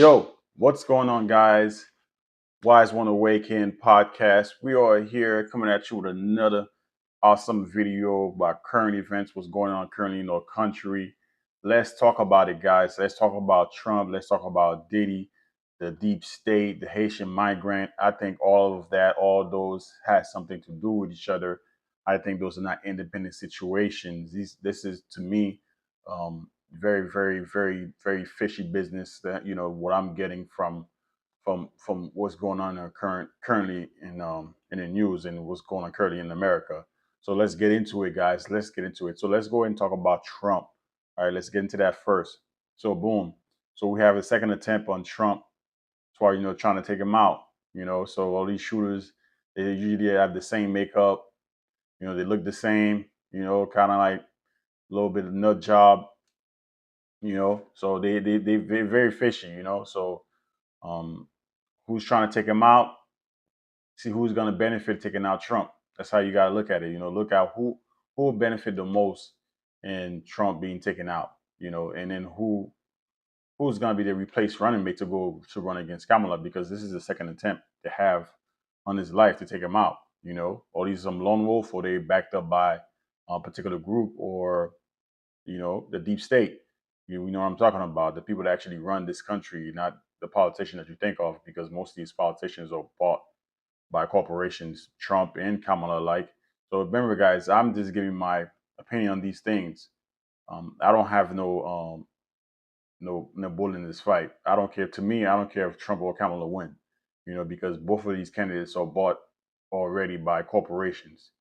Yo, what's going on, guys? Wise One Awaken podcast. We are here coming at you with another awesome video about current events, what's going on currently in our country. Let's talk about it, guys. Let's talk about Trump. Let's talk about Diddy, the deep state, the Haitian migrant. I think all of that, all those has something to do with each other. I think those are not independent situations. This is to me, very, very, very, very fishy business. That what I'm getting from what's going on in currently in the news and what's going on currently in America. So let's get into it, guys. Let's get into it. So let's go ahead and talk about Trump. All right, let's get into that first. So boom. So we have a second attempt on Trump. That's why trying to take him out. So all these shooters, they usually have the same makeup. They look the same. Kind of like a little bit of nut job. So they're very fishy. So um, who's trying to take him out? See who's going to benefit taking out Trump. That's how you got to look at it. Look at who will benefit the most in Trump being taken out. And then who's going to be the replaced running mate to go to run against Kamala, because this is the second attempt to have on his life to take him out. Or these some lone wolf, or they backed up by a particular group, or the deep state. You know what I'm talking about? The people that actually run this country, not the politicians that you think of, because most of these politicians are bought by corporations, Trump and Kamala alike. So remember, guys, I'm just giving my opinion on these things. I don't have no bull in this fight. I don't care. To me, I don't care if Trump or Kamala win. Because both of these candidates are bought already by corporations.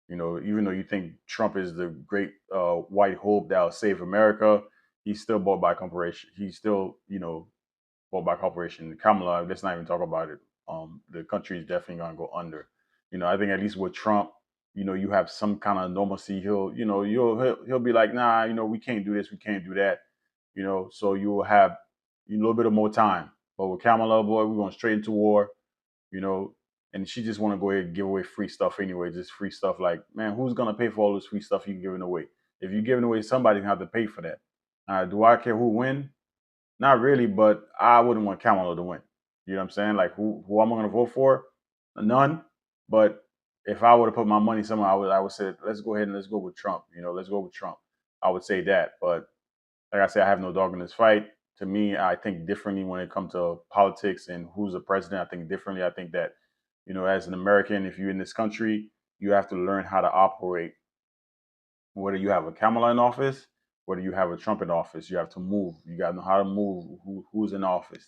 Even though you think Trump is the great white hope that'll save America, he's still bought by corporation. He's still, bought by corporation. Kamala, let's not even talk about it. The country is definitely going to go under. I think at least with Trump, you have some kind of normalcy. He'll be like, nah, we can't do this, we can't do that. So you will have a little bit of more time. But with Kamala, boy, we're going straight into war. You know, and she just want to go ahead and give away free stuff anyway, just free stuff. Like, man, who's gonna pay for all this free stuff you're giving away? If you're giving away, somebody's gonna have to pay for that. Do I care who win? Not really, but I wouldn't want Kamala to win. You know what I'm saying? Like, who am I gonna vote for? None. But if I were to put my money somewhere, I would say let's go ahead and let's go with Trump. Let's go with Trump. I would say that, but like I said, I have no dog in this fight. To me, I think differently when it comes to politics and who's the president. I think differently. I think that, as an American, if you're in this country, you have to learn how to operate. Whether you have a Kamala in office, whether you have a Trump in office, you have to move. You got to know how to move. Who's in office?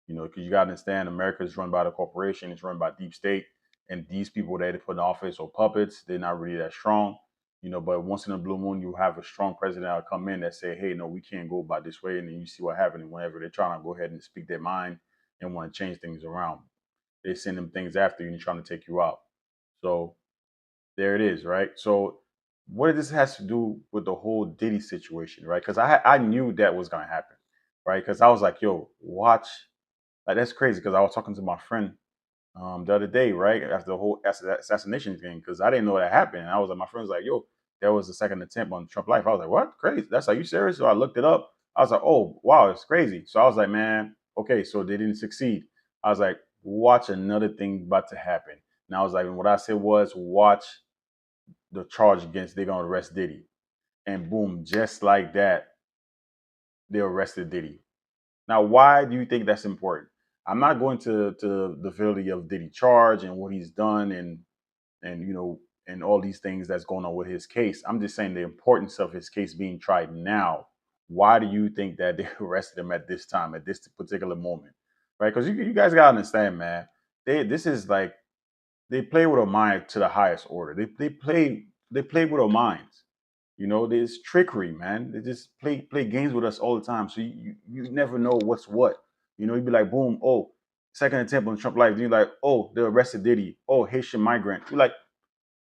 Because you got to understand America is run by the corporation. It's run by deep state, and these people that they put in office are puppets. They're not really that strong. But once in a blue moon, you have a strong president that'll come in that say, hey, no, we can't go by this way. And then you see what happens whenever they're trying to go ahead and speak their mind and want to change things around. They send them things after you and trying to take you out. So there it is, right? So what this has to do with the whole Diddy situation, right? Because I knew that was going to happen, right? Because I was like, yo, watch. Like, that's crazy, because I was talking to my friend the other day, right? After the whole assassination thing, because I didn't know that happened. And I was like, my friend's like, yo, there was a second attempt on Trump life. I was like, what? Crazy. That's, are you serious? So I looked it up. I was like, oh, wow, it's crazy. So I was like, man, okay, so they didn't succeed. I was like, watch, another thing about to happen. And I was like, and what I said was, watch the charge against, they're going to arrest Diddy. And boom, just like that, they arrested Diddy. Now, why do you think that's important? I'm not going to the validity of Diddy charge and what he's done, and and all these things that's going on with his case. I'm just saying the importance of his case being tried now. Why do you think that they arrested him at this time, at this particular moment, right? Because you guys gotta understand, man. This is like, they play with our mind to the highest order. They play with our minds. There's trickery, man. They just play games with us all the time. So you never know what's what. You'd be like, boom, oh, second attempt on Trump life. Then you're like, oh, they arrested Diddy. Oh, Haitian migrant. You're like,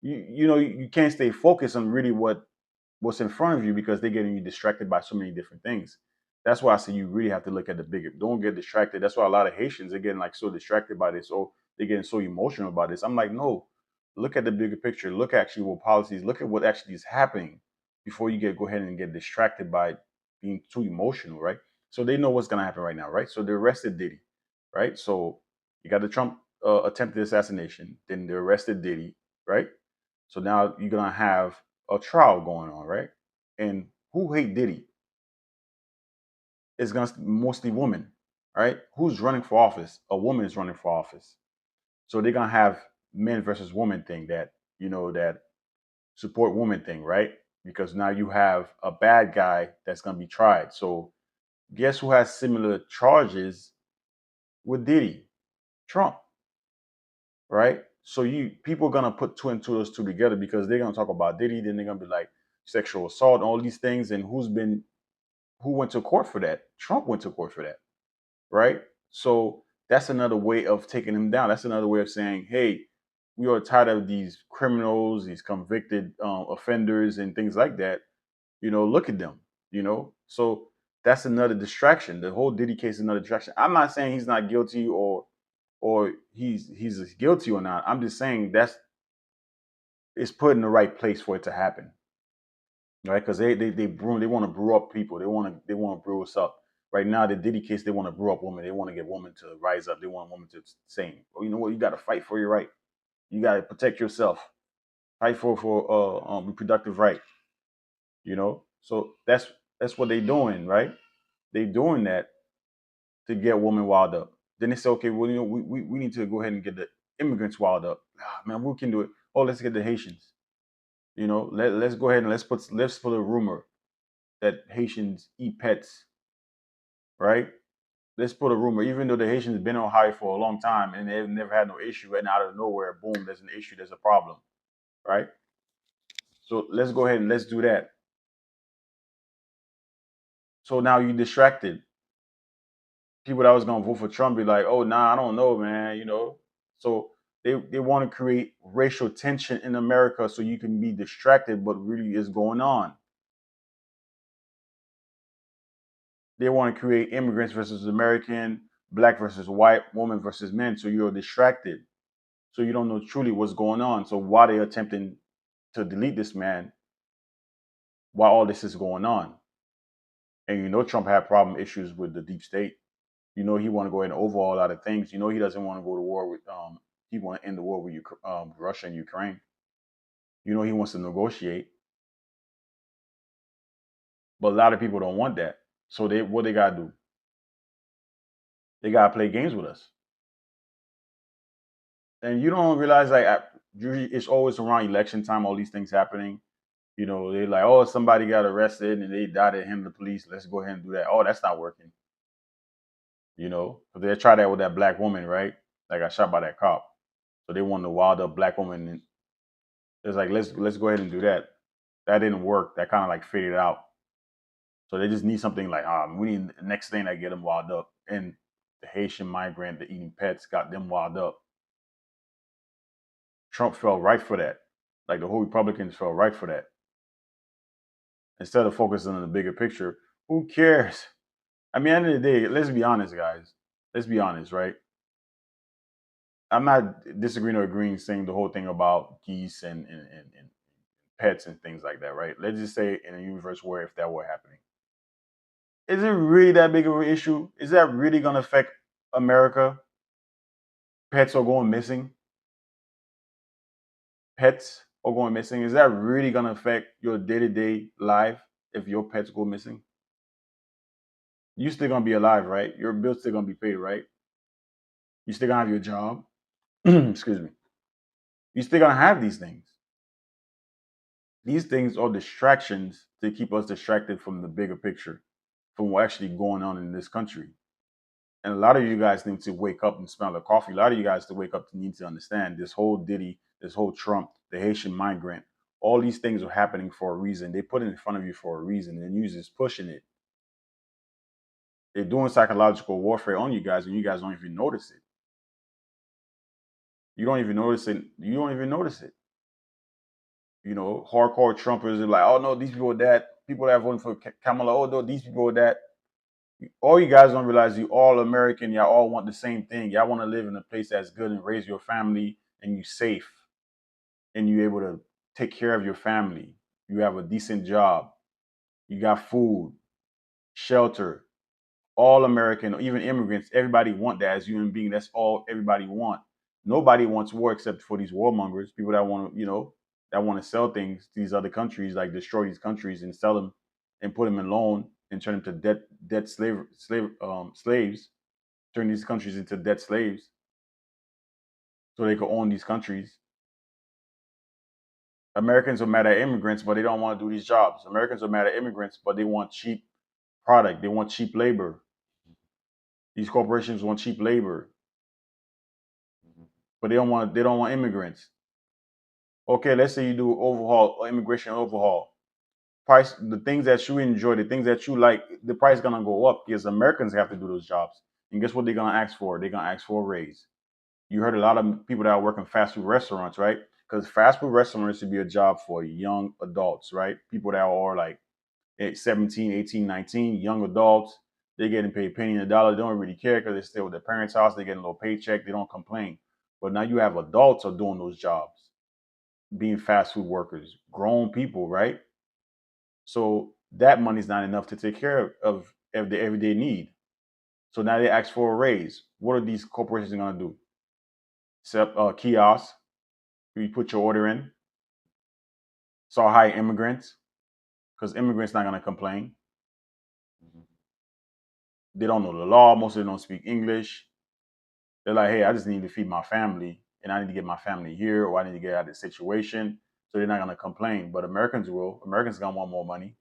you can't stay focused on really what's in front of you, because they're getting you distracted by so many different things. That's why I say you really have to look at the bigger. Don't get distracted. That's why a lot of Haitians are getting like so distracted by this. Oh, they're getting so emotional about this. I'm like, no, look at the bigger picture. Look actually what policies. Look at what actually is happening before you go ahead and get distracted by being too emotional, right? So they know what's gonna happen right now, right? So they arrested Diddy, right? So you got the Trump attempted assassination, then they arrested Diddy, right? So now you're gonna have a trial going on, right? And who hate Diddy is gonna mostly women, right? Who's running for office? A woman is running for office. So they're gonna have men versus women thing that that support woman thing, right? Because now you have a bad guy that's gonna be tried. So guess who has similar charges with Diddy? Trump, right? So you people are gonna put two and two those two together because they're gonna talk about Diddy, then they're gonna be like sexual assault, and all these things, and who went to court for that? Trump went to court for that, right? So that's another way of taking him down. That's another way of saying, hey, we are tired of these criminals, these convicted offenders, and things like that. Look at them. So that's another distraction. The whole Diddy case is another distraction. I'm not saying he's not guilty or he's guilty or not. I'm just saying that's it's put in the right place for it to happen, right? Because they want to brew up people. They want to brew us up. Right now, the Diddy case, they want to brew up women. They want to get women to rise up. They want women to say, "Well, you know what? You got to fight for your right. You got to protect yourself. Fight for reproductive right." So that's what they doing, right? They doing that to get women wild up. Then they say, okay, well, we need to go ahead and get the immigrants wild up. Ah, man, we can do it. Oh, let's get the Haitians. Let's go ahead and let's put a rumor that Haitians eat pets, right? Let's put a rumor, even though the Haitians have been on high for a long time and they've never had no issue, and out of nowhere, boom, there's an issue, there's a problem, right? So let's go ahead and let's do that. So now you distracted people that was gonna vote for Trump. Be like, oh, nah, I don't know, man. So they want to create racial tension in America so you can be distracted, but really is going on. They want to create immigrants versus American, black versus white, woman versus men. So you're distracted. So you don't know truly what's going on. So why they attempting to delete this man while all this is going on? And Trump had problem issues with the deep state. He want to go ahead and overhaul a lot of things. He doesn't want to go to war with he want to end the war with Russia and Ukraine. He wants to negotiate, but a lot of people don't want that. So what they gotta do? They gotta play games with us. And you don't realize usually it's always around election time. All these things happening. They're like, oh, somebody got arrested and they died at him, the police. Let's go ahead and do that. Oh, that's not working. But they tried that with that black woman, right? That got shot by that cop. So they wanted to wild up black woman, and it's like let's go ahead and do that. That didn't work. That kind of like faded out. So they just need something like we need the next thing that get them wild up. And the Haitian migrant, the eating pets, got them wild up. Trump fell right for that. Like the whole Republicans fell right for that. Instead of focusing on the bigger picture, who cares? I mean, at the end of the day, let's be honest, guys. Let's be honest, right? I'm not disagreeing or agreeing, saying the whole thing about geese and pets and things like that, right? Let's just say in a universe where if that were happening, is it really that big of an issue? Is that really going to affect America? Pets are going missing. Pets are going missing. Is that really going to affect your day to day life if your pets go missing? You still going to be alive, right? Your bill's still going to be paid, right? You still going to have your job. Excuse me. You still going to have these things. These things are distractions to keep us distracted from the bigger picture, from what's actually going on in this country. And a lot of you guys need to wake up and smell the coffee. A lot of you guys to wake up to need to understand this whole Diddy, this whole Trump, the Haitian migrant, all these things are happening for a reason. They put it in front of you for a reason, and you're just pushing it. They're doing psychological warfare on you guys, and you guys don't even notice it. You don't even notice it. You don't even notice it. Hardcore Trumpers are like, oh no, these people are that. People that are voting for Kamala, oh no, these people are that. All you guys don't realize you all American. Y'all all want the same thing. Y'all want to live in a place that's good and raise your family and you safe and you able to take care of your family. You have a decent job. You got food, shelter. All American, even immigrants, everybody want that as human being. That's all everybody want. Nobody wants war except for these warmongers, people that want to, that want to sell things to these other countries, like destroy these countries and sell them and put them in loan and turn them to debt slaves, turn these countries into debt slaves so they could own these countries. Americans are mad at immigrants, but they don't want to do these jobs. Americans are mad at immigrants, but they want cheap product. They want cheap labor. These corporations want cheap labor, but they don't want immigrants. Okay, let's say you do overhaul or immigration overhaul. Price the things that you enjoy, the things that you like, the price is gonna go up because Americans have to do those jobs. And guess what they're gonna ask for? They're gonna ask for a raise. You heard a lot of people that are working fast food restaurants, right? Because fast food restaurants should be a job for young adults, right? People that are like 17, 18, 19, young adults. They're getting paid penny in a dollar. They don't really care because they stay with their parents' house. They're getting a little paycheck. They don't complain. But now you have adults are doing those jobs, being fast food workers, grown people, right? So that money's not enough to take care of the everyday need. So now they ask for a raise. What are these corporations going to do? Set up a kiosk. You put your order in. So hire immigrants because immigrants not going to complain. They don't know the law. Most of them don't speak English. They're like, hey, I just need to feed my family and I need to get my family here or I need to get out of this situation. So they're not going to complain. But Americans will. Americans going to want more money.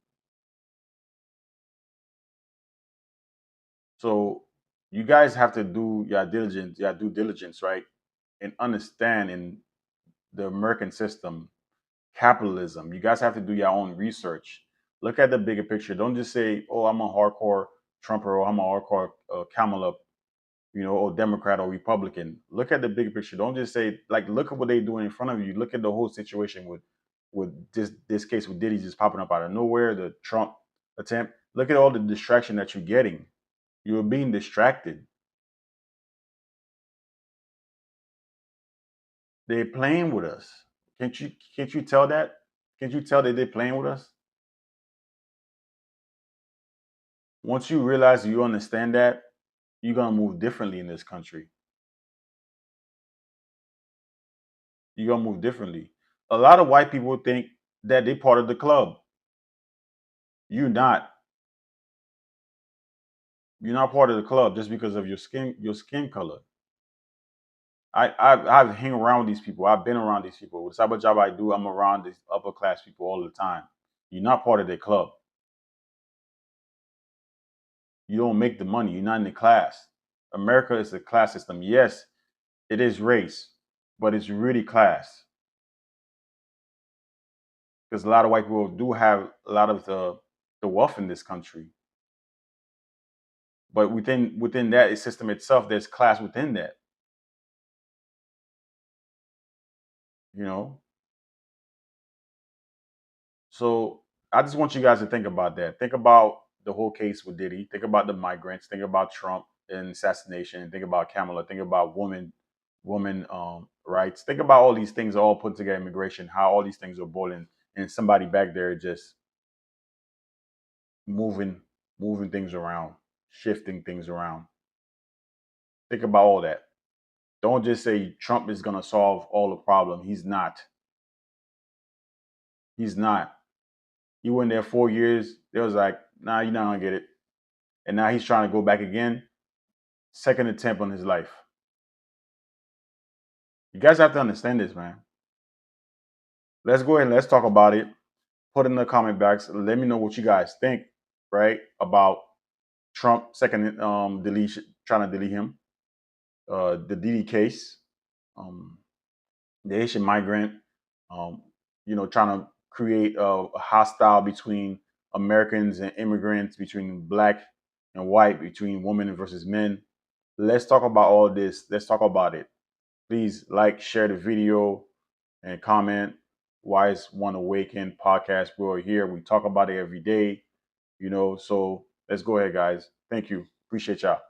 So you guys have to do your due diligence, right? And understand in the American system, capitalism. You guys have to do your own research. Look at the bigger picture. Don't just say, "Oh, I'm a hardcore Trumper," or "I'm a hardcore Kamala," or Democrat or Republican. Look at the bigger picture. Don't just say, like, look at what they're doing in front of you. Look at the whole situation with this case with Diddy just popping up out of nowhere, the Trump attempt. Look at all the distraction that you're getting. You're being distracted. They're playing with us. Can't you tell that? Can't you tell that they're playing with us? Once you realize you understand that, you're gonna move differently in this country. You're gonna move differently. A lot of white people think that they're part of the club. You're not. You're not part of the club just because of your skin color. I've hang around these people. I've been around these people. The type of job I do, I'm around these upper class people all the time. You're not part of their club. You don't make the money. You're not in the class. America is a class system. Yes, it is race, but it's really class because a lot of white people do have a lot of the wealth in this country. But within that system itself, there's class within that. You know, so I just want you guys to think about that. Think about the whole case with Diddy. Think about the migrants. Think about Trump and assassination. Think about Kamala. Think about woman rights. Think about all these things all put together. Immigration. How all these things are boiling, and somebody back there just moving moving things around, shifting things around. Think about all that. Don't just say Trump is gonna solve all the problem. He's not. He's not. He went there 4 years. They was like, nah, you're not gonna get it. And now he's trying to go back again. Second attempt on his life. You guys have to understand this, man. Let's go ahead and let's talk about it. Put in the comment box. Let me know what you guys think, right? About Trump second trying to delete him. The Diddy case. Um, the Haitian migrant, um, trying to create a hostile between Americans and immigrants, between black and white, between women versus men. Let's talk about all this. Let's talk about it. Please like, share the video, and comment. Wise One Awaken podcast. We're here. We talk about it every day. So let's go ahead, guys. Thank you. Appreciate y'all.